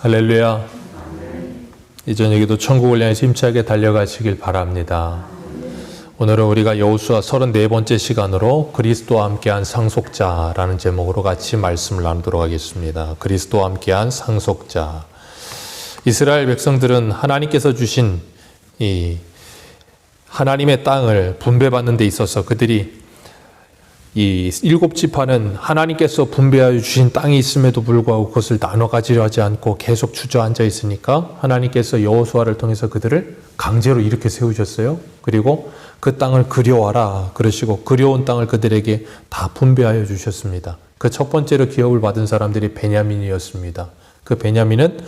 할렐루야. 이 저녁에도 천국을 향해 힘차게 달려가시길 바랍니다. 오늘은 우리가 여호수아 34번째 시간으로 그리스도와 함께한 상속자라는 제목으로 같이 말씀을 나누도록 하겠습니다. 그리스도와 함께한 상속자. 이스라엘 백성들은 하나님께서 주신 이 하나님의 땅을 분배받는 데 있어서 그들이 이 7지파는 하나님께서 분배하여 주신 땅이 있음에도 불구하고 그것을 나눠 가지려 하지 않고 계속 주저앉아 있으니까 하나님께서 여호수아를 통해서 그들을 강제로 이렇게 세우셨어요. 그리고 그 땅을 그려와라 그러시고 그려온 땅을 그들에게 다 분배하여 주셨습니다. 그 첫 번째로 기업을 받은 사람들이 베냐민이었습니다. 그 베냐민은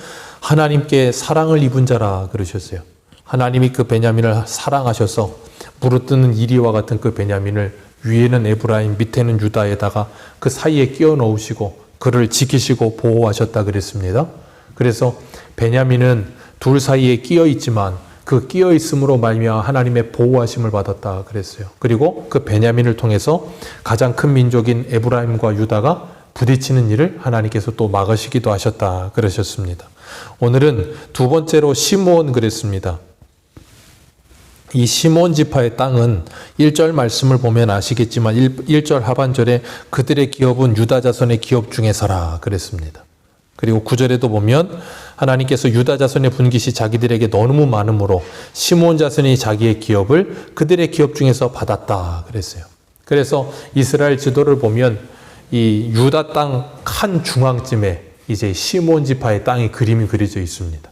하나님께 사랑을 입은 자라 그러셨어요. 하나님이 그 베냐민을 사랑하셔서 물어뜯는 이리와 같은 그 베냐민을 위에는 에브라임, 밑에는 유다에다가 그 사이에 끼워 넣으시고 그를 지키시고 보호하셨다 그랬습니다. 그래서 베냐민은 둘 사이에 끼어 있지만 그 끼어 있음으로 말미암아 하나님의 보호하심을 받았다 그랬어요. 그리고 그 베냐민을 통해서 가장 큰 민족인 에브라임과 유다가 부딪히는 일을 하나님께서 또 막으시기도 하셨다 그러셨습니다. 오늘은 두 번째로 시므온 그랬습니다. 이 시므온 지파의 땅은 1절 말씀을 보면 아시겠지만 1절 하반절에 그들의 기업은 유다 자손의 기업 중에서라 그랬습니다. 그리고 9절에도 보면 하나님께서 유다 자손의 분깃이 자기들에게 너무 많으므로 시므온 자손이 자기의 기업을 그들의 기업 중에서 받았다 그랬어요. 그래서 이스라엘 지도를 보면 이 유다 땅 한 중앙쯤에 이제 시므온 지파의 땅의 그림이 그려져 있습니다.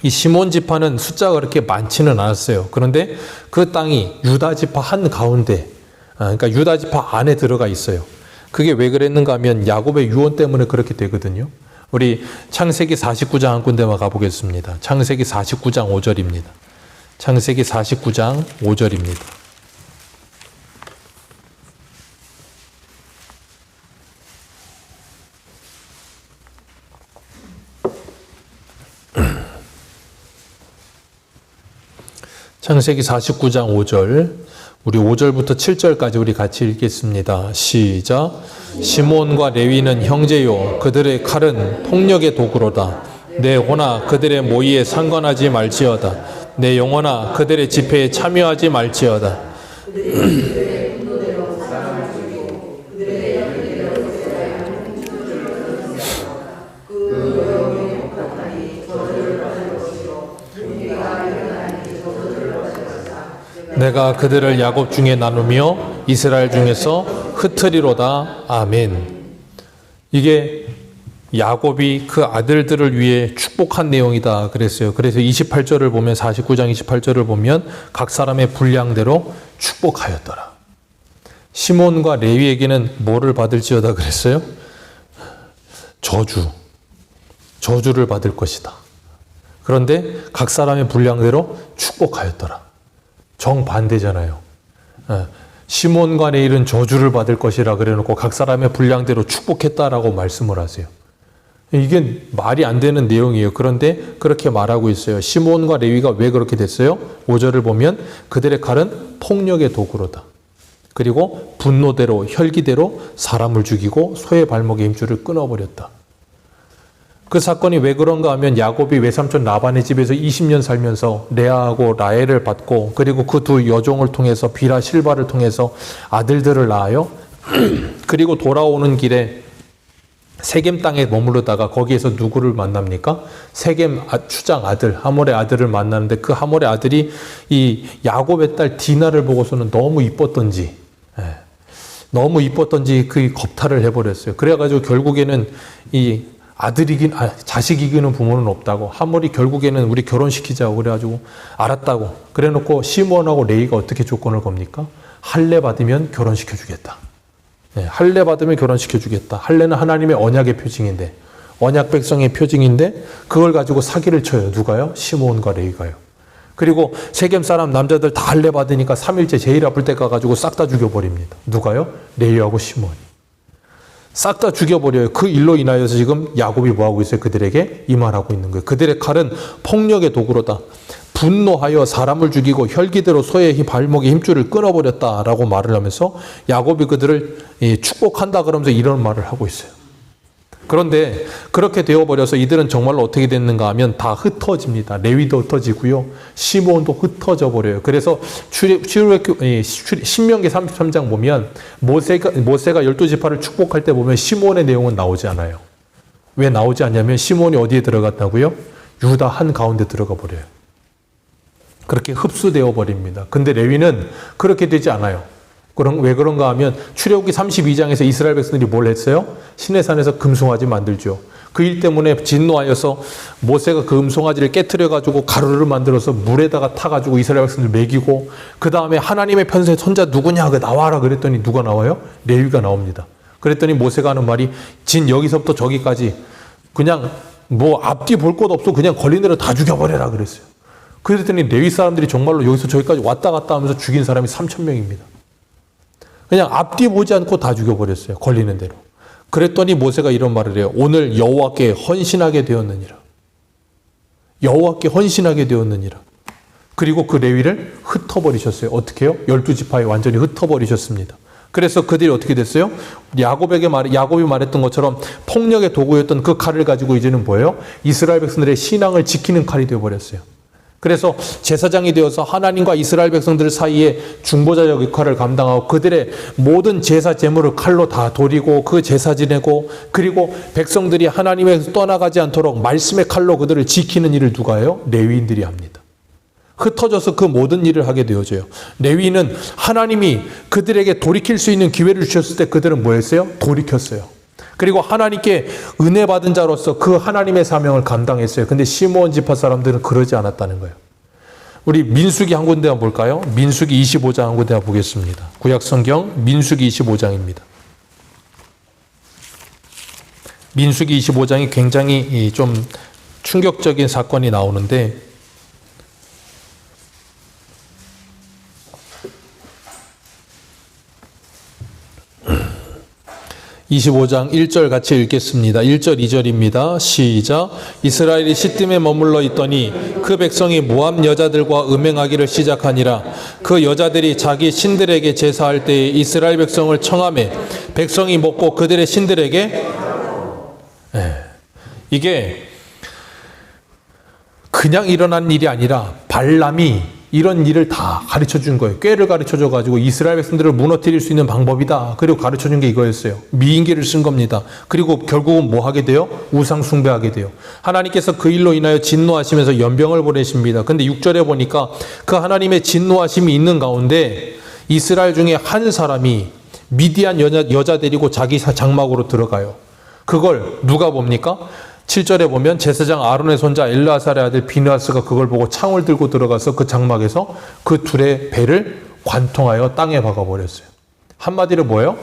이 시므온 지파는 숫자가 그렇게 많지는 않았어요. 그런데 그 땅이 유다 지파 한 가운데, 그러니까 유다 지파 안에 들어가 있어요. 그게 왜 그랬는가 하면 야곱의 유언 때문에 그렇게 되거든요. 우리 창세기 49장 한 군데만 가보겠습니다. 창세기 49장 5절입니다. 창세기 49장 5절입니다. 창세기 49장 5절, 우리 5절부터 7절까지 우리 같이 읽겠습니다. 시작. 시므온과 레위는 형제요, 그들의 칼은 폭력의 도구로다. 내 혼아 그들의 모의에 상관하지 말지어다. 내 영혼아 그들의 집회에 참여하지 말지어다. 내가 그들을 야곱 중에 나누며 이스라엘 중에서 흩으리로다. 아멘. 이게 야곱이 그 아들들을 위해 축복한 내용이다 그랬어요. 그래서 28절을 보면 49장 28절을 보면 각 사람의 분량대로 축복하였더라. 시몬과 레위에게는 뭐를 받을지어다 그랬어요? 저주를 받을 것이다. 그런데 각 사람의 분량대로 축복하였더라. 정반대잖아요. 시몬과 레위는 저주를 받을 것이라 그래놓고 각 사람의 분량대로 축복했다라고 말씀을 하세요. 이게 말이 안 되는 내용이에요. 그런데 그렇게 말하고 있어요. 시몬과 레위가 왜 그렇게 됐어요? 5절을 보면 그들의 칼은 폭력의 도구로다. 그리고 분노대로 혈기대로 사람을 죽이고 소의 발목의 힘줄을 끊어버렸다. 그 사건이 왜 그런가 하면 야곱이 외삼촌 라반의 집에서 20년 살면서 레아하고 라헬을 받고 그리고 그 두 여종을 통해서 빌하 실바를 통해서 아들들을 낳아요. 그리고 돌아오는 길에 세겜 땅에 머무르다가 거기에서 누구를 만납니까? 세겜 추장 아들 하몰의 아들을 만나는데 그 하몰의 아들이 이 야곱의 딸 디나를 보고서는 너무 이뻤던지 그 겁탈을 해버렸어요. 그래가지고 결국에는 이 자식 이기는 부모는 없다고 하몰이 결국에는 우리 결혼시키자고 그래가지고 알았다고 그래놓고 시므온하고 레위가 어떻게 조건을 겁니까? 할례 받으면 결혼시켜주겠다. 할례 받으면 결혼시켜주겠다. 할례는 하나님의 언약의 표징인데 언약 백성의 표징인데 그걸 가지고 사기를 쳐요. 누가요? 시므온과 레위가요. 그리고 세겜 사람 남자들 다 할례 받으니까 3일째 제일 아플 때 가가지고 싹 다 죽여버립니다. 누가요? 레위하고 시므온이. 싹 다 죽여버려요. 그 일로 인하여서 지금 야곱이 뭐하고 있어요? 그들에게 이 말하고 있는 거예요. 그들의 칼은 폭력의 도구로다. 분노하여 사람을 죽이고 혈기대로 소의 발목의 힘줄을 끊어버렸다라고 말을 하면서 야곱이 그들을 축복한다 그러면서 이런 말을 하고 있어요. 그런데 그렇게 되어버려서 이들은 정말로 어떻게 됐는가 하면 다 흩어집니다. 레위도 흩어지고요. 시므온도 흩어져 버려요. 그래서 신명기 33장 보면 모세가 12지파를 축복할 때 보면 시므온의 내용은 나오지 않아요. 왜 나오지 않냐면 시므온이 어디에 들어갔다고요? 유다 한가운데 들어가 버려요. 그렇게 흡수되어 버립니다. 근데 레위는 그렇게 되지 않아요. 왜 그런가 하면 출애굽기 32장에서 이스라엘 백성들이 뭘 했어요? 시내산에서 금송아지 만들죠. 그 일 때문에 진노하여서 모세가 그 금송아지를 깨트려 가지고 가루를 만들어서 물에다가 타 가지고 이스라엘 백성들 먹이고, 그 다음에 하나님의 편세 손자 누구냐 나와라 그랬더니 누가 나와요? 레위가 나옵니다. 그랬더니 모세가 하는 말이 여기서부터 저기까지 그냥 뭐 앞뒤 볼 것 없어 그냥 걸린 대로 다 죽여버려라 그랬어요. 그랬더니 레위 사람들이 정말로 여기서 저기까지 왔다 갔다 하면서 죽인 사람이 3,000명입니다. 그냥 앞뒤 보지 않고 다 죽여버렸어요. 걸리는 대로. 그랬더니 모세가 이런 말을 해요. 오늘 여호와께 헌신하게 되었느니라. 여호와께 헌신하게 되었느니라. 그리고 그 레위를 흩어버리셨어요. 어떻게 해요? 12지파에 완전히 흩어버리셨습니다. 그래서 그들이 어떻게 됐어요? 야곱이 말했던 것처럼 폭력의 도구였던 그 칼을 가지고 이제는 뭐예요? 이스라엘 백성들의 신앙을 지키는 칼이 되어버렸어요. 그래서 제사장이 되어서 하나님과 이스라엘 백성들 사이에 중보자적 역할을 감당하고 그들의 모든 제사 제물을 칼로 다 돌이고 그 제사 지내고, 그리고 백성들이 하나님에서 떠나가지 않도록 말씀의 칼로 그들을 지키는 일을 누가 해요? 레위인들이 합니다. 흩어져서 그 모든 일을 하게 되어져요. 레위는 하나님이 그들에게 돌이킬 수 있는 기회를 주셨을 때 그들은 뭐 했어요? 돌이켰어요. 그리고 하나님께 은혜 받은 자로서 그 하나님의 사명을 감당했어요. 근데 시므온 지파 사람들은 그러지 않았다는 거예요. 우리 민수기 한 군데 한번 볼까요? 민수기 25장 한 군데 한번 보겠습니다. 구약 성경 민수기 25장입니다. 민수기 25장이 굉장히 좀 충격적인 사건이 나오는데, 25장 1절 같이 읽겠습니다. 1절 2절입니다. 시작. 이스라엘이 시딤에 머물러 있더니 그 백성이 모압 여자들과 음행하기를 시작하니라. 그 여자들이 자기 신들에게 제사할 때에 이스라엘 백성을 청하매 백성이 먹고 그들의 신들에게 이게 그냥 일어난 일이 아니라 발람이 이런 일을 다 가르쳐 준 거예요. 꾀를 가르쳐 줘가지고 이스라엘 백성들을 무너뜨릴 수 있는 방법이다. 그리고 가르쳐 준 게 이거였어요. 미인계를 쓴 겁니다. 그리고 결국은 뭐 하게 돼요? 우상 숭배하게 돼요. 하나님께서 그 일로 인하여 진노하시면서 연병을 보내십니다. 근데 6절에 보니까 그 하나님의 진노하심이 있는 가운데 이스라엘 중에 한 사람이 미디안 여자 데리고 자기 장막으로 들어가요. 그걸 누가 봅니까? 7절에 보면 제사장 아론의 손자 엘르아살의 아들 비느하스가 그걸 보고 창을 들고 들어가서 그 장막에서 그 둘의 배를 관통하여 땅에 박아버렸어요. 한마디로 뭐예요?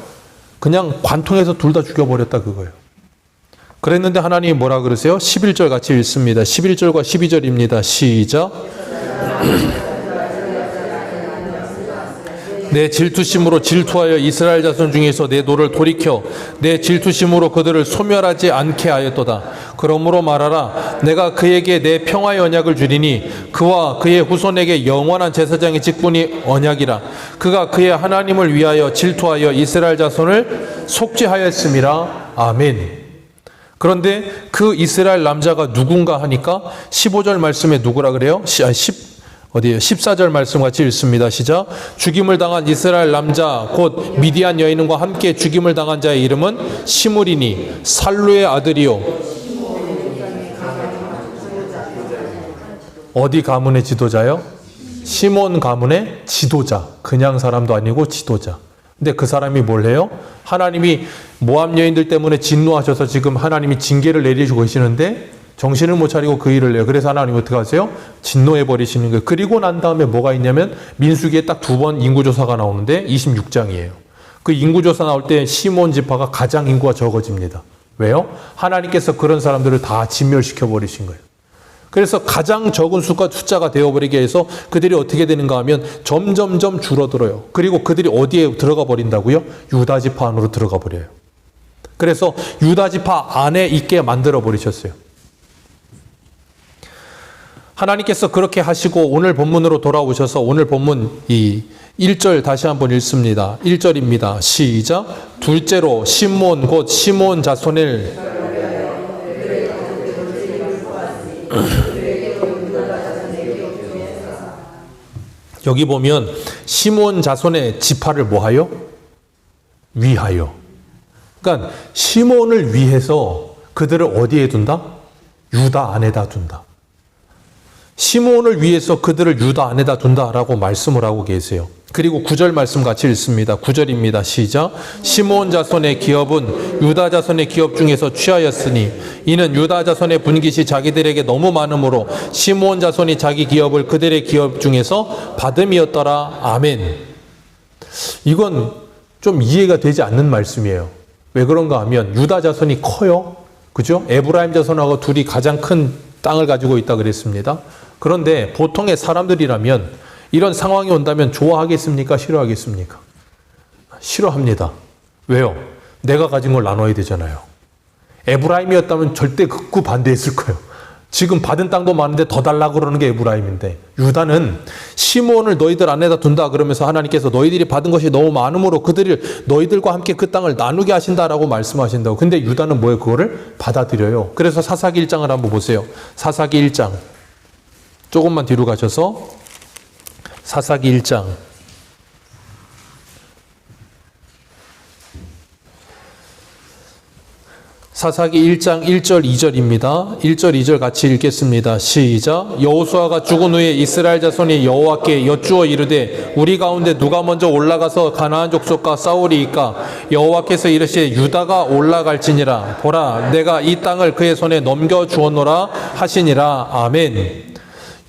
그냥 관통해서 둘 다 죽여버렸다 그거예요. 그랬는데 하나님이 뭐라 그러세요? 11절 같이 읽습니다. 11절과 12절입니다. 시작. 내 질투심으로 질투하여 이스라엘 자손 중에서 내 노를 돌이켜 내 질투심으로 그들을 소멸하지 않게 하였도다. 그러므로 말하라. 내가 그에게 내 평화의 언약을 주리니 그와 그의 후손에게 영원한 제사장의 직분이 언약이라. 그가 그의 하나님을 위하여 질투하여 이스라엘 자손을 속죄하였음이라. 아멘. 그런데 그 이스라엘 남자가 누군가 하니까 15절 말씀에 누구라 그래요? 14절 말씀 같이 읽습니다. 시작. 죽임을 당한 이스라엘 남자 곧 미디안 여인과 함께 죽임을 당한 자의 이름은 시므리니 살루의 아들이요. 어디 가문의 지도자요? 시몬 가문의 지도자. 그냥 사람도 아니고 지도자. 근데 그 사람이 뭘 해요? 하나님이 모압 여인들 때문에 진노하셔서 지금 하나님이 징계를 내리시고 계시는데 정신을 못 차리고 그 일을 해요. 그래서 하나님 어떻게 하세요? 진노해버리시는 거예요. 그리고 난 다음에 뭐가 있냐면 민수기에 딱 2번 인구조사가 나오는데 26장이에요. 그 인구조사 나올 때 시몬 지파가 가장 인구가 적어집니다. 왜요? 하나님께서 그런 사람들을 다 진멸시켜버리신 거예요. 그래서 가장 적은 숫자가 되어버리게 해서 그들이 어떻게 되는가 하면 점점점 줄어들어요. 그리고 그들이 어디에 들어가 버린다고요? 유다 지파 안으로 들어가 버려요. 그래서 유다 지파 안에 있게 만들어 버리셨어요. 하나님께서 그렇게 하시고 오늘 본문으로 돌아오셔서 오늘 본문 이 1절 다시 한번 읽습니다. 1절입니다. 시작. 둘째로 시몬 곧 시몬 자손을 여기 보면 시므온 자손의 지파를 뭐하여? 위하여. 그러니까 시므온을 위해서 그들을 어디에 둔다? 유다 안에다 둔다. 시므온을 위해서 그들을 유다 안에다 둔다라고 말씀을 하고 계세요. 그리고 9절 말씀 같이 읽습니다. 9절입니다. 시작. 시므온 자손의 기업은 유다 자손의 기업 중에서 취하였으니 이는 유다 자손의 분깃이 자기들에게 너무 많으므로 시므온 자손이 자기 기업을 그들의 기업 중에서 받음이었더라. 아멘. 이건 좀 이해가 되지 않는 말씀이에요. 왜 그런가 하면 유다 자손이 커요. 그죠? 에브라임 자손하고 둘이 가장 큰 땅을 가지고 있다 그랬습니다. 그런데 보통의 사람들이라면 이런 상황이 온다면 좋아하겠습니까? 싫어하겠습니까? 싫어합니다. 왜요? 내가 가진 걸 나눠야 되잖아요. 에브라임이었다면 절대 극구 반대했을 거예요. 지금 받은 땅도 많은데 더 달라고 그러는 게 에브라임인데, 유다는 시므온을 너희들 안에다 둔다 그러면서 하나님께서 너희들이 받은 것이 너무 많으므로 그들을 너희들과 함께 그 땅을 나누게 하신다라고 말씀하신다고. 근데 유다는 뭐예요? 그거를 받아들여요. 그래서 사사기 1장을 한번 보세요. 사사기 1장 조금만 뒤로 가셔서 사사기 1장 사사기 1장 1절 2절입니다. 1절 2절 같이 읽겠습니다. 시작. 여호수아가 죽은 후에 이스라엘 자손이 여호와께 여쭈어 이르되 우리 가운데 누가 먼저 올라가서 가나안 족속과 싸우리이까? 여호와께서 이르시되 유다가 올라갈지니라. 보라 내가 이 땅을 그의 손에 넘겨주었노라 하시니라. 아멘.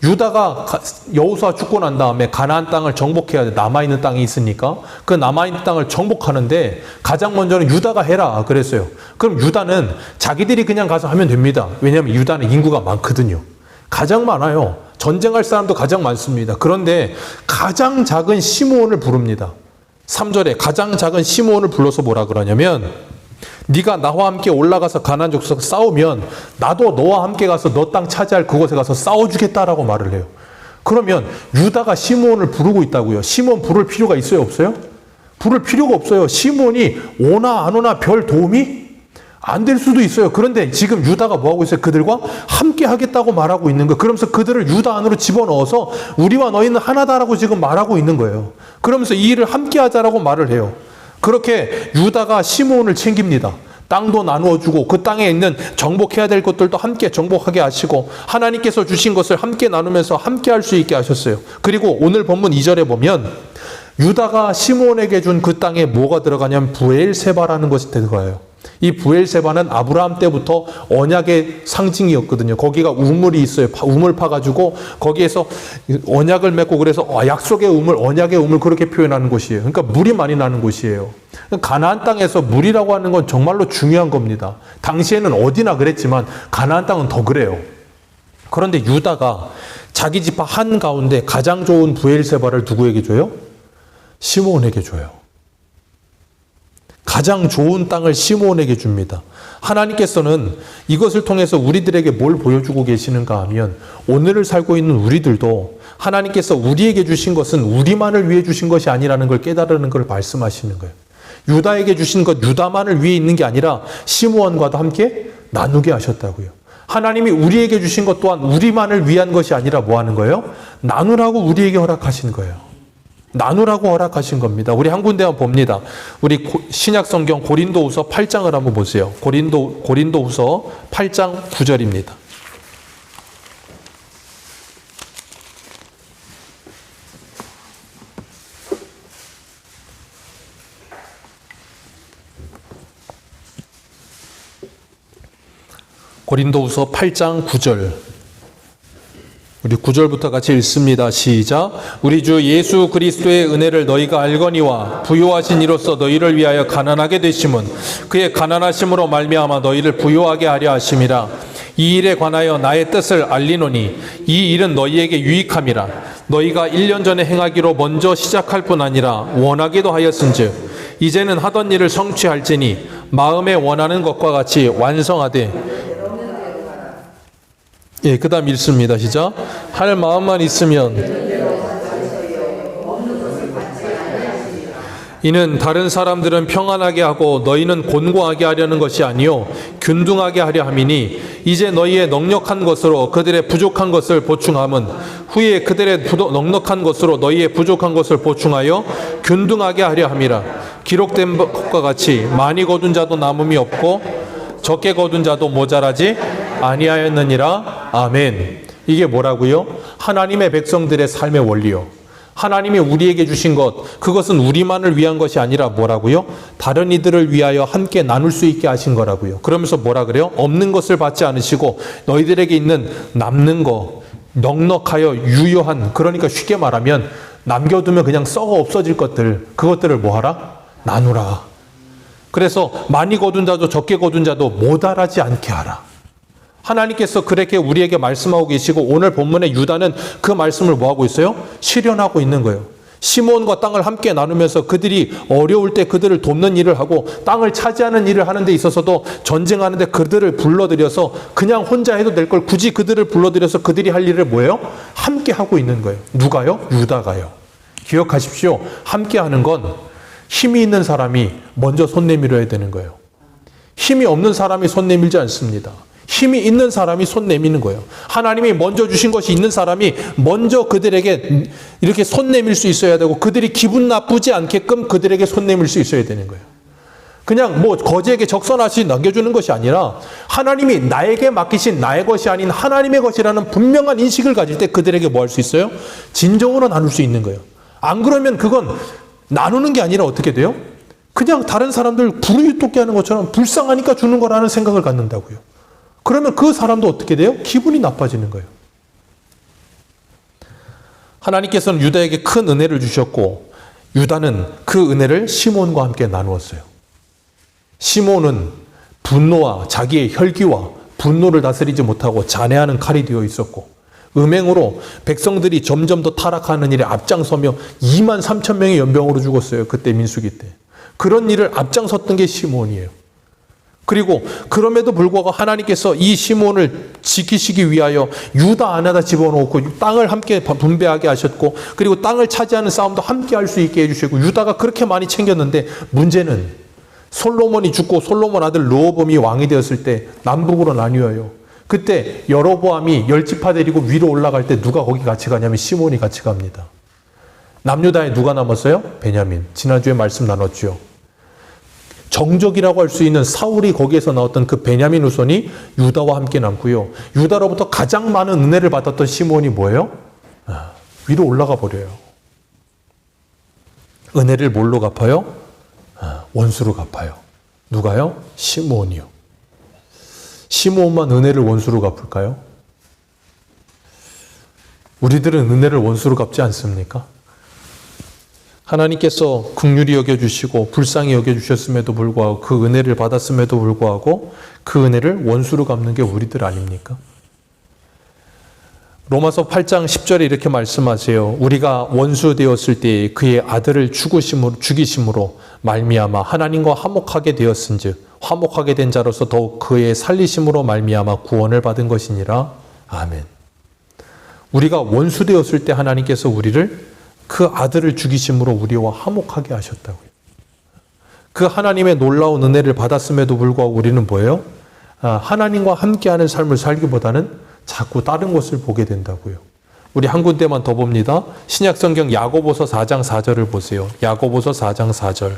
유다가 여호수아 죽고 난 다음에 가나안 땅을 정복해야 돼. 남아있는 땅이 있으니까 그 남아있는 땅을 정복하는데 가장 먼저는 유다가 해라 그랬어요. 그럼 유다는 자기들이 그냥 가서 하면 됩니다. 왜냐하면 유다는 인구가 많거든요. 가장 많아요. 전쟁할 사람도 가장 많습니다. 그런데 가장 작은 시므온을 부릅니다. 3절에 가장 작은 시므온을 불러서 뭐라 그러냐면 네가 나와 함께 올라가서 가나안 족속 싸우면 나도 너와 함께 가서 너 땅 차지할 그곳에 가서 싸워주겠다라고 말을 해요. 그러면 유다가 시므온을 부르고 있다고요. 시므온 부를 필요가 있어요? 없어요? 부를 필요가 없어요. 시므온이 오나 안 오나 별 도움이 안 될 수도 있어요. 그런데 지금 유다가 뭐하고 있어요? 그들과 함께 하겠다고 말하고 있는 거예요. 그러면서 그들을 유다 안으로 집어넣어서 우리와 너희는 하나다라고 지금 말하고 있는 거예요. 그러면서 이 일을 함께 하자라고 말을 해요. 그렇게 유다가 시므온을 챙깁니다. 땅도 나누어 주고 그 땅에 있는 정복해야 될 것들도 함께 정복하게 하시고 하나님께서 주신 것을 함께 나누면서 함께 할 수 있게 하셨어요. 그리고 오늘 본문 2절에 보면 유다가 시므온에게 준 그 땅에 뭐가 들어가냐면 브엘세바라는 것이 들어가요. 이 브엘세바는 아브라함 때부터 언약의 상징이었거든요. 거기가 우물이 있어요. 우물 파가지고 거기에서 언약을 맺고 그래서 약속의 우물, 언약의 우물 그렇게 표현하는 곳이에요. 그러니까 물이 많이 나는 곳이에요. 가나안 땅에서 물이라고 하는 건 정말로 중요한 겁니다. 당시에는 어디나 그랬지만 가나안 땅은 더 그래요. 그런데 유다가 자기 지파 한 가운데 가장 좋은 브엘세바를 누구에게 줘요? 시므온에게 줘요. 가장 좋은 땅을 시므온에게 줍니다. 하나님께서는 이것을 통해서 우리들에게 뭘 보여주고 계시는가 하면 오늘을 살고 있는 우리들도 하나님께서 우리에게 주신 것은 우리만을 위해 주신 것이 아니라는 걸 깨달으는 걸 말씀하시는 거예요. 유다에게 주신 것 유다만을 위해 있는 게 아니라 시므온과도 함께 나누게 하셨다고요. 하나님이 우리에게 주신 것 또한 우리만을 위한 것이 아니라 뭐 하는 거예요? 나누라고 우리에게 허락하신 거예요. 나누라고 허락하신 겁니다. 우리 한 군데 한번 봅니다. 우리 신약성경 고린도후서 8장을 한번 보세요. 고린도후서 8장 9절입니다. 고린도후서 8장 9절. 우리 9절부터 같이 읽습니다. 시작. 우리 주 예수 그리스도의 은혜를 너희가 알거니와 부요하신 이로써 너희를 위하여 가난하게 되심은 그의 가난하심으로 말미암아 너희를 부요하게 하려 하심이라. 이 일에 관하여 나의 뜻을 알리노니 이 일은 너희에게 유익함이라. 너희가 1년 전에 행하기로 먼저 시작할 뿐 아니라 원하기도 하였은즉 이제는 하던 일을 성취할지니 마음에 원하는 것과 같이 완성하되. 예, 그 다음 읽습니다. 시작. 할 마음만 있으면 이는 다른 사람들은 평안하게 하고 너희는 곤고하게 하려는 것이 아니요 균등하게 하려 함이니 이제 너희의 넉넉한 것으로 그들의 부족한 것을 보충함은 후에 그들의 넉넉한 것으로 너희의 부족한 것을 보충하여 균등하게 하려 함이라. 기록된 것과 같이 많이 거둔 자도 남음이 없고 적게 거둔 자도 모자라지 아니하였느니라. 아멘. 이게 뭐라고요? 하나님의 백성들의 삶의 원리요. 하나님이 우리에게 주신 것, 그것은 우리만을 위한 것이 아니라 뭐라고요? 다른 이들을 위하여 함께 나눌 수 있게 하신 거라고요. 그러면서 뭐라 그래요? 없는 것을 받지 않으시고 너희들에게 있는 남는 거, 넉넉하여 유효한, 그러니까 쉽게 말하면 남겨두면 그냥 썩어 없어질 것들, 그것들을 뭐하라? 나누라. 그래서 많이 거둔 자도 적게 거둔 자도 모자라지 않게 하라. 하나님께서 그렇게 우리에게 말씀하고 계시고 오늘 본문의 유다는 그 말씀을 뭐하고 있어요? 실현하고 있는 거예요. 시몬과 땅을 함께 나누면서 그들이 어려울 때 그들을 돕는 일을 하고 땅을 차지하는 일을 하는 데 있어서도 전쟁하는 데 그들을 불러들여서 그냥 혼자 해도 될 걸 굳이 그들을 불러들여서 그들이 할 일을 뭐예요? 함께 하고 있는 거예요. 누가요? 유다가요. 기억하십시오. 함께 하는 건 힘이 있는 사람이 먼저 손 내밀어야 되는 거예요. 힘이 없는 사람이 손 내밀지 않습니다. 힘이 있는 사람이 손 내미는 거예요. 하나님이 먼저 주신 것이 있는 사람이 먼저 그들에게 이렇게 손 내밀 수 있어야 되고 그들이 기분 나쁘지 않게끔 그들에게 손 내밀 수 있어야 되는 거예요. 그냥 뭐 거지에게 적선하시 남겨주는 것이 아니라 하나님이 나에게 맡기신 나의 것이 아닌 하나님의 것이라는 분명한 인식을 가질 때 그들에게 뭐 할 수 있어요? 진정으로 나눌 수 있는 거예요. 안 그러면 그건 나누는 게 아니라 어떻게 돼요? 그냥 다른 사람들 부르짖게 하는 것처럼 불쌍하니까 주는 거라는 생각을 갖는다고요. 그러면 그 사람도 어떻게 돼요? 기분이 나빠지는 거예요. 하나님께서는 유다에게 큰 은혜를 주셨고 유다는 그 은혜를 시몬과 함께 나누었어요. 시몬은 분노와 자기의 혈기와 분노를 다스리지 못하고 잔해하는 칼이 되어 있었고 음행으로 백성들이 점점 더 타락하는 일에 앞장서며 2만 3천 명의 연병으로 죽었어요. 그때 민수기 때. 그런 일을 앞장섰던 게 시몬이에요. 그리고 그럼에도 불구하고 하나님께서 이 시몬을 지키시기 위하여 유다 안에다 집어넣고 땅을 함께 분배하게 하셨고 그리고 땅을 차지하는 싸움도 함께 할 수 있게 해주시고 유다가 그렇게 많이 챙겼는데 문제는 솔로몬이 죽고 솔로몬 아들 르호보암이 왕이 되었을 때 남북으로 나뉘어요. 그때 여로보암이 10지파 데리고 위로 올라갈 때 누가 거기 같이 가냐면 시몬이 같이 갑니다. 남유다에 누가 남았어요? 베냐민. 지난주에 말씀 나눴죠. 정적이라고 할 수 있는 사울이 거기에서 나왔던 그 베냐민 후손이 유다와 함께 남고요. 유다로부터 가장 많은 은혜를 받았던 시몬이 뭐예요? 위로 올라가 버려요. 은혜를 뭘로 갚아요? 원수로 갚아요. 누가요? 시몬이요. 시몬만 은혜를 원수로 갚을까요? 우리들은 은혜를 원수로 갚지 않습니까? 하나님께서 긍휼히 여겨주시고 불쌍히 여겨주셨음에도 불구하고 그 은혜를 받았음에도 불구하고 그 은혜를 원수로 갚는 게 우리들 아닙니까? 로마서 8장 10절에 이렇게 말씀하세요. 우리가 원수 되었을 때 그의 아들을 죽이심으로 말미암아 하나님과 화목하게 되었은즉 화목하게 된 자로서 더욱 그의 살리심으로 말미암아 구원을 받은 것이니라. 아멘. 우리가 원수 되었을 때 하나님께서 우리를 그 아들을 죽이심으로 우리와 화목하게 하셨다고요. 그 하나님의 놀라운 은혜를 받았음에도 불구하고 우리는 뭐예요? 하나님과 함께하는 삶을 살기보다는 자꾸 다른 것을 보게 된다고요. 우리 한 군데만 더 봅니다. 신약성경 야고보서 4장 4절을 보세요. 야고보서 4장 4절.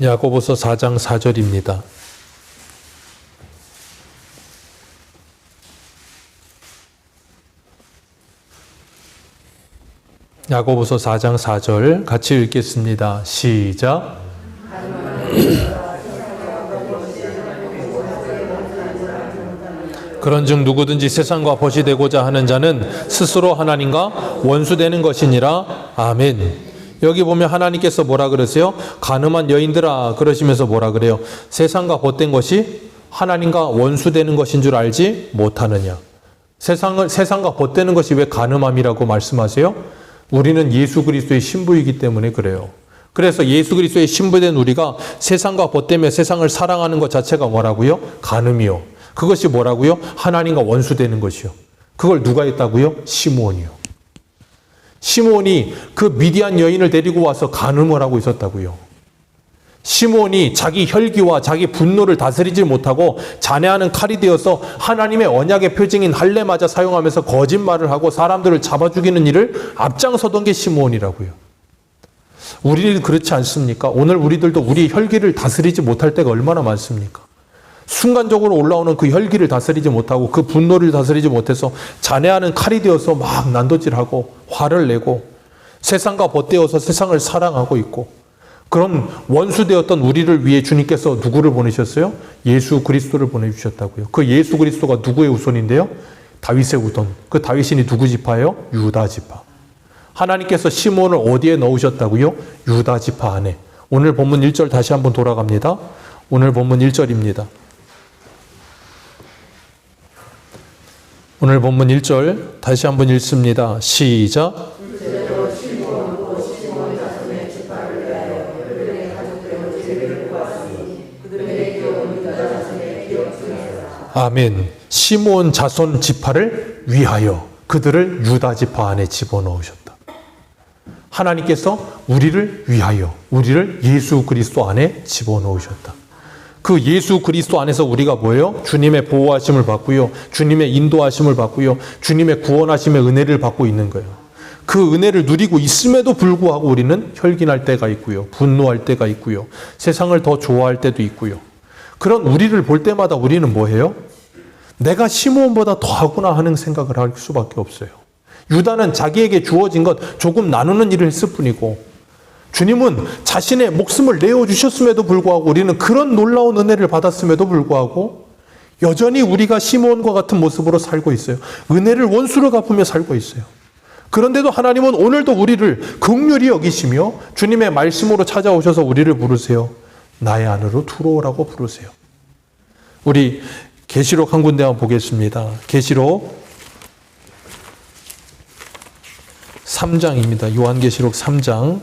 야고보서 4장 4절입니다. 야고보서 4장 4절 같이 읽겠습니다. 시작. 그런즉 누구든지 세상과 벗이 되고자 하는 자는 스스로 하나님과 원수되는 것이니라. 아멘. 여기 보면 하나님께서 뭐라 그러세요? 가늠한 여인들아 그러시면서 뭐라 그래요? 세상과 벗된 것이 하나님과 원수되는 것인 줄 알지 못하느냐. 세상과 벗되는 것이 왜 가늠함이라고 말씀하세요? 우리는 예수 그리스도의 신부이기 때문에 그래요. 그래서 예수 그리스도의 신부된 우리가 세상과 벗되며 세상을 사랑하는 것 자체가 뭐라고요? 간음이요. 그것이 뭐라고요? 하나님과 원수되는 것이요. 그걸 누가 했다고요? 시므온이요. 시므온이 그 미디안 여인을 데리고 와서 간음을 하고 있었다고요. 시므온이 자기 혈기와 자기 분노를 다스리지 못하고 잔해하는 칼이 되어서 하나님의 언약의 표징인 할례마저 사용하면서 거짓말을 하고 사람들을 잡아 죽이는 일을 앞장서던 게 시므온이라고요. 우리는 그렇지 않습니까? 오늘 우리들도 우리 혈기를 다스리지 못할 때가 얼마나 많습니까? 순간적으로 올라오는 그 혈기를 다스리지 못하고 그 분노를 다스리지 못해서 잔해하는 칼이 되어서 막 난도질하고 화를 내고 세상과 벗대어서 세상을 사랑하고 있고, 그런 원수되었던 우리를 위해 주님께서 누구를 보내셨어요? 예수 그리스도를 보내주셨다고요. 그 예수 그리스도가 누구의 후손인데요? 다윗의 후손. 그 다윗이 누구 지파예요? 유다 지파. 하나님께서 시므온을 어디에 넣으셨다고요? 유다 지파 안에. 오늘 본문 1절 다시 한번 돌아갑니다. 오늘 본문 1절입니다. 오늘 본문 1절 다시 한번 읽습니다. 시작. 아멘. 시므온 자손 지파를 위하여 그들을 유다 지파 안에 집어넣으셨다. 하나님께서 우리를 위하여, 우리를 예수 그리스도 안에 집어넣으셨다. 그 예수 그리스도 안에서 우리가 뭐예요? 주님의 보호하심을 받고요, 주님의 인도하심을 받고요, 주님의 구원하심의 은혜를 받고 있는 거예요. 그 은혜를 누리고 있음에도 불구하고 우리는 혈기날 때가 있고요, 분노할 때가 있고요, 세상을 더 좋아할 때도 있고요. 그런 우리를 볼 때마다 우리는 뭐해요? 내가 시므온보다 더하구나 하는 생각을 할 수밖에 없어요. 유다는 자기에게 주어진 것 조금 나누는 일을 했을 뿐이고, 주님은 자신의 목숨을 내어주셨음에도 불구하고 우리는 그런 놀라운 은혜를 받았음에도 불구하고 여전히 우리가 시므온과 같은 모습으로 살고 있어요. 은혜를 원수로 갚으며 살고 있어요. 그런데도 하나님은 오늘도 우리를 긍휼히 여기시며 주님의 말씀으로 찾아오셔서 우리를 부르세요. 나의 안으로 들어오라고 부르세요. 우리 계시록 한 군데 한번 보겠습니다. 계시록 3장입니다. 요한계시록 3장.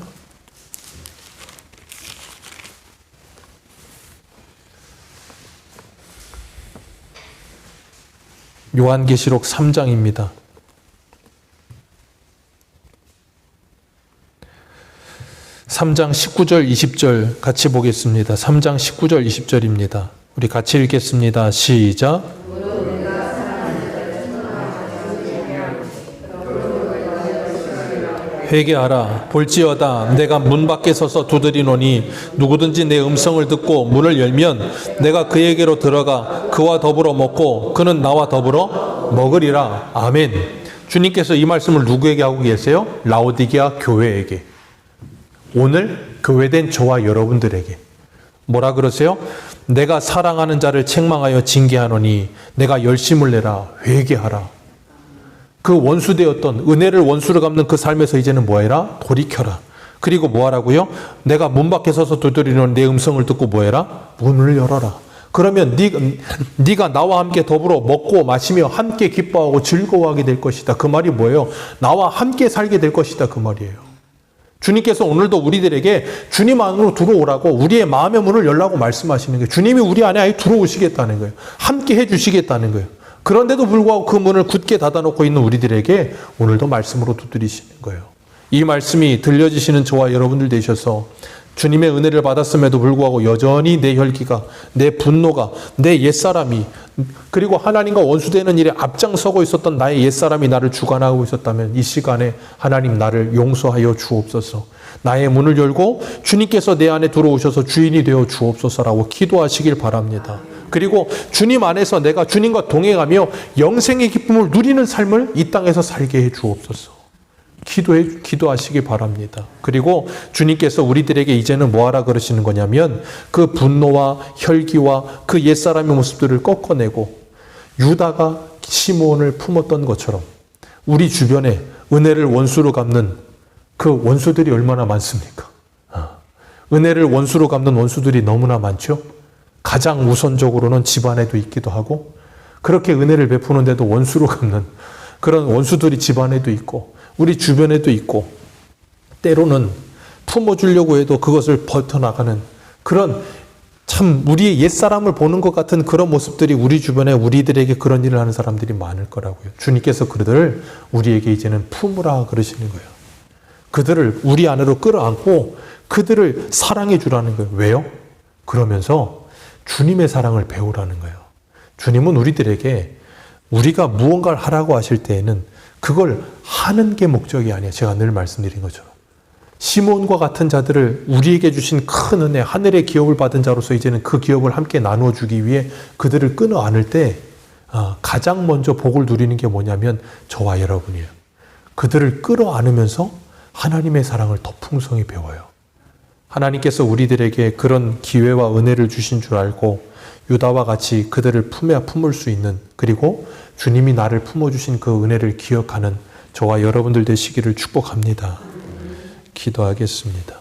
요한계시록 3장입니다. 3장 19절 20절 같이 보겠습니다. 3장 19절 20절입니다. 우리 같이 읽겠습니다. 시작. 회개하라. 볼지어다 내가 문 밖에 서서 두드리노니 누구든지 내 음성을 듣고 문을 열면 내가 그에게로 들어가 그와 더불어 먹고 그는 나와 더불어 먹으리라. 아멘. 주님께서 이 말씀을 누구에게 하고 계세요? 라오디게아 교회에게. 오늘 교회된 저와 여러분들에게. 뭐라 그러세요? 내가 사랑하는 자를 책망하여 징계하노니 내가 열심을 내라. 회개하라. 그 원수되었던 은혜를 원수로 갚는 그 삶에서 이제는 뭐해라? 돌이켜라. 그리고 뭐하라고요? 내가 문 밖에 서서 두드리는 내 음성을 듣고 뭐해라? 문을 열어라. 그러면 네가 나와 함께 더불어 먹고 마시며 함께 기뻐하고 즐거워하게 될 것이다. 그 말이 뭐예요? 나와 함께 살게 될 것이다. 그 말이에요. 주님께서 오늘도 우리들에게 주님 안으로 들어오라고, 우리의 마음의 문을 열라고 말씀하시는 거예요. 주님이 우리 안에 아예 들어오시겠다는 거예요. 함께 해주시겠다는 거예요. 그런데도 불구하고 그 문을 굳게 닫아놓고 있는 우리들에게 오늘도 말씀으로 두드리시는 거예요. 이 말씀이 들려지시는 저와 여러분들 되셔서 주님의 은혜를 받았음에도 불구하고 여전히 내 혈기가, 내 분노가, 내 옛사람이, 그리고 하나님과 원수되는 일에 앞장서고 있었던 나의 옛사람이 나를 주관하고 있었다면 이 시간에 하나님 나를 용서하여 주옵소서. 나의 문을 열고 주님께서 내 안에 들어오셔서 주인이 되어 주옵소서라고 기도하시길 바랍니다. 그리고 주님 안에서 내가 주님과 동행하며 영생의 기쁨을 누리는 삶을 이 땅에서 살게 해 주옵소서. 기도하시기 바랍니다. 그리고 주님께서 우리들에게 이제는 뭐하라 그러시는 거냐면 그 분노와 혈기와 그 옛사람의 모습들을 꺾어내고 유다가 시므온을 품었던 것처럼 우리 주변에 은혜를 원수로 갚는 그 원수들이 얼마나 많습니까? 은혜를 원수로 갚는 원수들이 너무나 많죠. 가장 우선적으로는 집안에도 있기도 하고, 그렇게 은혜를 베푸는데도 원수로 갚는 그런 원수들이 집안에도 있고 우리 주변에도 있고, 때로는 품어주려고 해도 그것을 버텨나가는 그런 참 우리의 옛사람을 보는 것 같은 그런 모습들이 우리 주변에 우리들에게 그런 일을 하는 사람들이 많을 거라고요. 주님께서 그들을 우리에게 이제는 품으라 그러시는 거예요. 그들을 우리 안으로 끌어안고 그들을 사랑해 주라는 거예요. 왜요? 그러면서 주님의 사랑을 배우라는 거예요. 주님은 우리들에게 우리가 무언가를 하라고 하실 때에는 그걸 하는 게 목적이 아니에요. 제가 늘 말씀드린 것처럼. 시몬과 같은 자들을 우리에게 주신 큰 은혜, 하늘의 기업을 받은 자로서 이제는 그 기업을 함께 나누어 주기 위해 그들을 끊어 안을 때 가장 먼저 복을 누리는 게 뭐냐면 저와 여러분이에요. 그들을 끌어 안으면서 하나님의 사랑을 더 풍성히 배워요. 하나님께서 우리들에게 그런 기회와 은혜를 주신 줄 알고 유다와 같이 그들을 품을 수 있는, 그리고 주님이 나를 품어주신 그 은혜를 기억하는 저와 여러분들 되시기를 축복합니다. 기도하겠습니다.